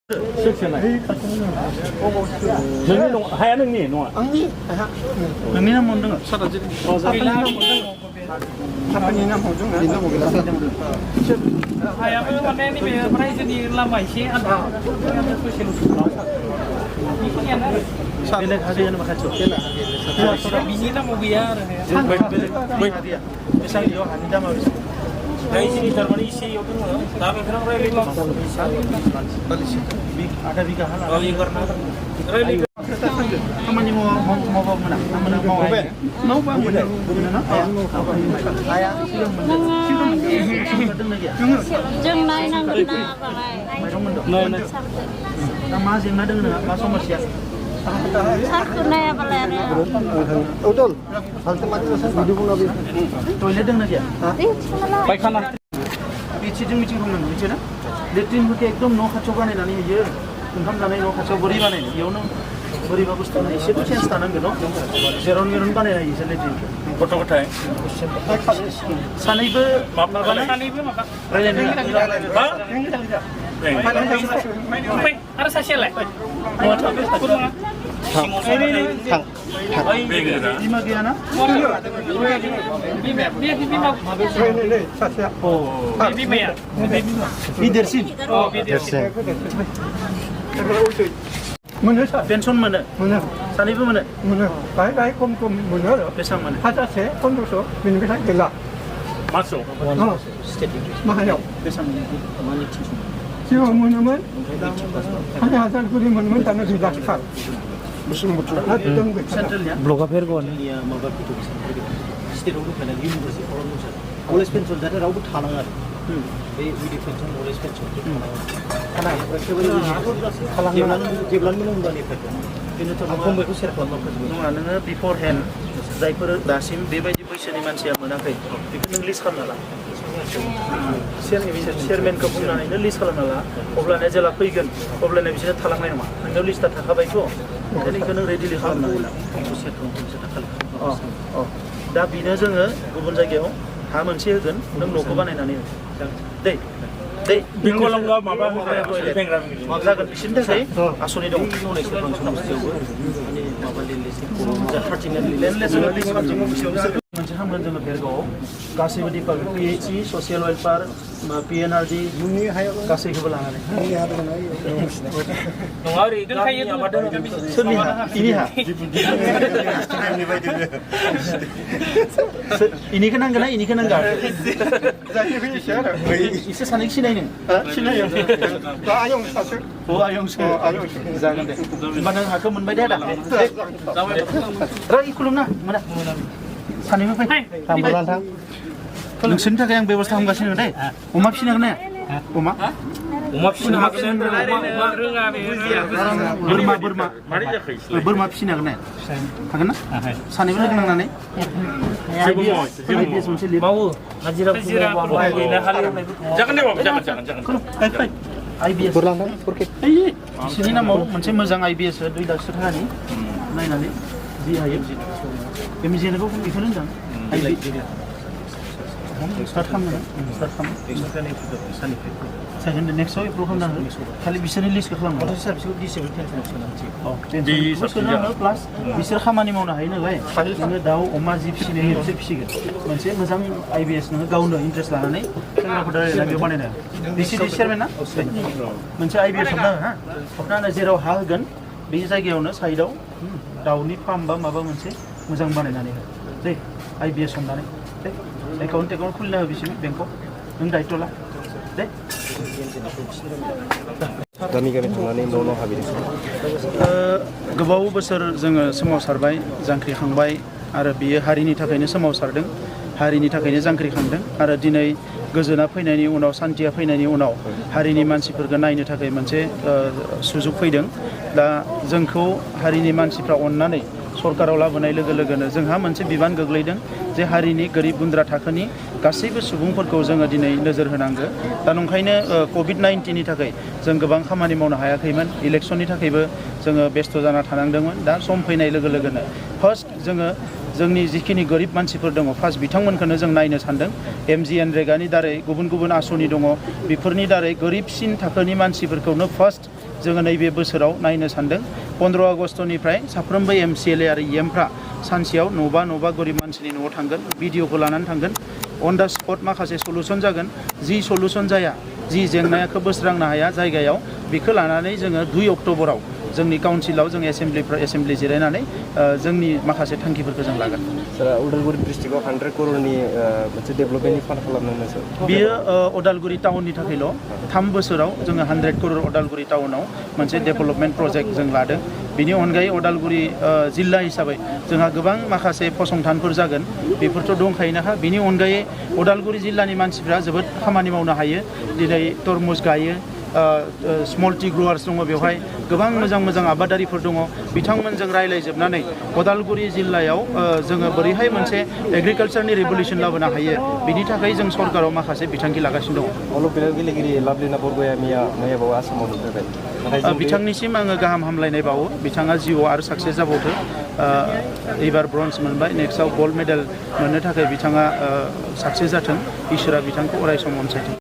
नोंनि हाया नोंनि नङा आंनि हाया नोंनि नामाव दङ सापानि नामाव दङ नामाव गैला हायाबो माने नैबे रायजोनि लामा एसे आदा बेलेग हाजो होनो खाथियाव बिनि नामाव गैया आरो हाया बेसेबां बेयाव हानि दामा बेसेबां रायजोनि थारमाने इसे इयाव दङ दा बेफोराव रायलायनो आधा बिघा हा रायलायनो खामानि मावबा मोना मावबा मोनो ना हाया जों नायनांगोन ना माइरं मोनदों दा मा जेंना दङ नोंहा मा समस्या सारखौ नायाबालाय आरो उदल हालते माथि बिदि बुंना बे टयलेट दङ ना गैया पायखाना बिथिजों मिटिं खालामनांगौ मिथियो ना लेट्रिनफोरखौ एकदम न' खाथियाव बानायनानै होयो ओंखाम जानाय न' खाथियाव बोरै बानायनो बेयावनो बोरैबा बुस्थु एसेथ' चेन्ज थानांगोन न' जेराव मेरावनो बानायना होयो लेट्रिनखौ गथ' गथाय सानैबो माबाना रायलायनो आरो सासेयालाय बिमा गैया ना बिमाया बि देरसिन मोनो पेन्सन मोनो सानैबो मोनो बाहाय खम मोनो आरो बेसेबां मोनो 1000 1500 बेनिफ्राय गैला मासआव माहायाव बेसेबां सिगाङाव मोनोमोन 1000 करि मोनोमोन दाना गैला सार सेन्ट्रेलनिया ब्लगा फेरगोन माबा स्टेटआव दंखायो इउनिभार्सिटि फरायनो कलेज पेन्सन जाहाथे रावबो थानाङा आरो बे उइदि पेन्सन कलेज पेन्सन जेब्लानो मुंदांनिफ्राय फंबायखौ सेयार खालामना नङा नोङो बिफर हेन्ड जायफोर दासिम बेबायदि बैसोनि मानसिया मोनाखै बेखौ नों लिस्ट खालामना ला चेयारमेनखौ बुंनानैनो लिस्ट खालामना ला अब्लानो जेला फैगोन अब्लानो बिसोरो थालांनाय नङा नोंनाव लिस्टआ थाखाबायथ' ओंखायनो बेखौ नों रेडिलि खालामनानै ला दा बेनो जोङो गुबुन जायगायाव हा मोनसे होगोन नों न'खौ बानायनानै हो दै जागोन बिसोरनि थाखाय आसनि दं मोनसे खालामगोन जोङो भेरगावआव गासैबो डिपार्टमेन्ट पिएचइ ससियेल वेलफेयार पिएनआरडि गासैखौबो लानानै नङा ओरै दोनखायो सोरनि हा इनि हा इनिखौ नांगोन ना इनिखौ नांगौ एसे सानैखौ सिनाय नों सिनायो आयं सासे आयंसो जागोन दे होमबा नों हाखौ मोनबाय दे आदा खुलुमना मोना सानैबो फै नोंसोरनि थाखाय आं बेबस्था खालामगासिनो दे अमा फिसिनांगोन ना अमा फिसिनो हागोन रोङा बोरमा फिसिनो हागोन ना हागोन ना सानैबो लोगो नांनानै मावो हाजिरा जागोन दे बाबा जागोन IBS बिसोरनि नामाव मोनसे मोजां IBS 2 लाखसो थाखानि नायनानै जि हायो बे जेनेबा बेखौनो होनदों स्टार्ट खालामनो नेक्स्टआव एप्रुभ खालामनांगोन खालि बिसोरनि लिस्टखौ खालामनांगोन प्लास बिसोर खामानि मावनो हायो नालाय नोङो दाउ अमा जि फिसिनो बिसोर फिसिगोन मोनसे मोजां IBS नोङो गावनो इन्ट्रेस्ट लानानै सेंग्राफोर रायलायना बेयाव बानायनो डिसिडि चेयारमेन ना मोनसे IBS हरना जेराव हा होगोन बे जायगायावनो साइडआव दाउनि फार्म बा माबा मोनसे मोजां बानायनानै हो दे IBS हमनानै दे एकाउन्ट खुलिना हो बिसोरनि बेंकआव नों दायित्व ला दे गामि थांनानै न' हाबैदों गोबाव बोसोर जोङो सोमावसारबाय जांख्रिखांबाय आरो बियो हारिनि थाखायनो सोमावसारदों हारिनि थाखायनो जांख्रिखांदों आरो दिनै गोजोना फैनायनि उनाव सान्थिया फैनायनि उनाव हारिनि मानसिफोरखौ नायनो थाखाय मोनसे सुजुग फैदों दा जोंखौ हारिनि मानसिफ्रा अननानै सरकाराव लाबोनाय लोगो लोगोनो जोंहा मोनसे बिबान गोग्लैदों जे हारिनि गोरिब गुन्द्रा थाखोनि गासैबो सुबुंफोरखौ जोङो दिनै नोजोर होनांगौ दा नंखायनो COVID-19नि थाखाय जों गोबां खामानि मावनो हायाखैमोन इलेक्सननि थाखायबो जोङो बेस्थ' जाना थानांदोंमोन दा सम फैनाय लोगो लोगोनो फार्स्ट जोङो जोंनि जिखिनि गोरिब मानसिफोर दङ फार्स्ट बिथांमोनखौनो जों नायनो सानदों MGNरेगानि दारै गुबुन गुबुन आसनि दङ बेफोरनि दारै गोरिबसिन थाखोनि मानसिफोरखौनो फार्स्ट जोङो नैबे बोसोराव नायनो सानदों 15 आगस्टनिफ्राय साफ्रोमबो MCLA आरो EMफ्रा सानसेयाव न'बा गरिब मानसिनि न'आव थांगोन भिडिअखौ लानानै थांगोन अन दा स्पट माखासे सलुसन जागोन जि सलुसन जाया जि जेंनाखौ बोस्रांनो हाया जायगायाव बेखौ लानानै जोङो 2 अक्ट'बराव जोंनि काउन्सिलाव जों एसेम्ब्लि जिरायनानै जोंनि माखासे थांखिफोरखौ जों लागोन सार उदालगुरि डिस्ट्रिक्टआव 100 करोड़नि मोनसे डेभेलपमेन्टनि फान्ड खालामदोंमोन सार बियो उदालगुरि टाउननि थाखायल' 3 बोसोराव जोङो 100 करोड़ उदालगुरि टाउनाव मोनसे डेभेलपमेन्ट प्रजेक्ट जों लादों बिनि अनगायै उदालगुरि जिल्ला हिसाबै जोंहा गोबां माखासे फसंथानफोर जागोन बेफोरथ' दंखायोनोखा बिनि अनगायै उदालगुरि जिल्लानि मानसिफ्रा जोबोद खामानि मावनो हायो दिनै तरमुज गायो स्मल टी ग्रवार्स दङ बेवहाय गोबां मोजां आबादारिफोर दङ बिथांमोनजों रायलायजोबनानै उदालगुरि जिल्लायाव जोङो बोरैहाय मोनसे एग्रिकालचारनि रिभलिउसन लाबोनो हायो बिनि थाखाय जों सरकाराव माखासे बिथांखि लागासिनो दङ अलप गेलेगिरि लाभलिना बरग'या मैयाबाव आसामाव नुफैबाय बिथांनिसिम आङो गाहाम हामलायनाय बावो बिथाङा जिउआव आरो साक्सेस जाबावथो एबार ब्रन्ज मोनबाय नेक्स्टआव गल्ड मेडेल मोननो थाखाय बिथाङा साक्सेस जाथों इसोरा बिथांखौ अराय सम अनसायथों